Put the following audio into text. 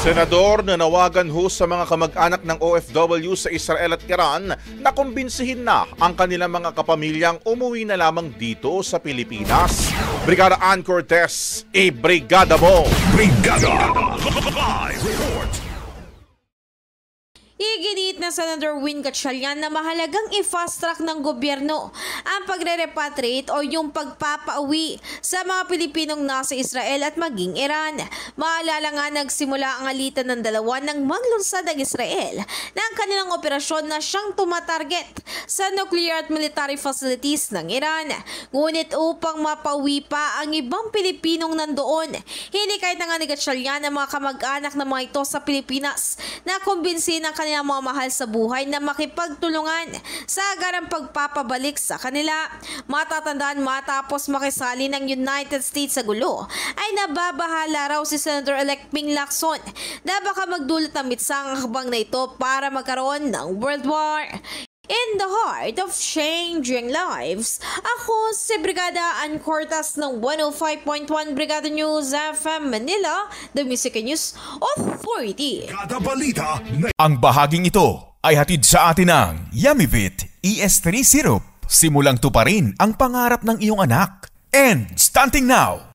Senador nanawagan ho sa mga kamag-anak ng OFW sa Israel at Iran na kumbinsihin na ang kanilang mga kapamilyang umuwi na lamang dito sa Pilipinas. Brigada Ann Cortez, i-brigada mo! Brigada! Live report! Iginit na Senator Win Gatchalian na mahalagang i-fast track ng gobyerno ang pagre-repatriate o yung pagpapauwi sa mga Pilipinong nasa Israel at maging Iran. Maalala nga nagsimula ang alitan ng dalawa nang maglunsad ang Israel ng kanilang operasyon na siyang tumatarget sa nuclear at military facilities ng Iran. Ngunit upang mapauwi pa ang ibang Pilipinong nandoon, hindi kahit na nga ni Gatchalian ang mga kamag-anak ng mga ito sa Pilipinas na kumbinsin ang kanilang mga mahal sa buhay na makipagtulungan sa agarang pagpapabalik sa kanila. Matatandaan matapos makisali ng United States sa gulo ay nababahala raw si Senator-elect Ping Lacson na baka magdulot ng mitsang hakbang na ito para magkaroon ng World War. In the heart of changing lives, ako si Brigada Ann Cortez ng 105.1 Brigada News FM Manila, the Music News Authority. Kada balita. Ang bahaging ito ay hatid sa atin ng Yummy-Vit ES3 Syrup. Simulang tuparin ang pangarap ng iyong anak. And starting now,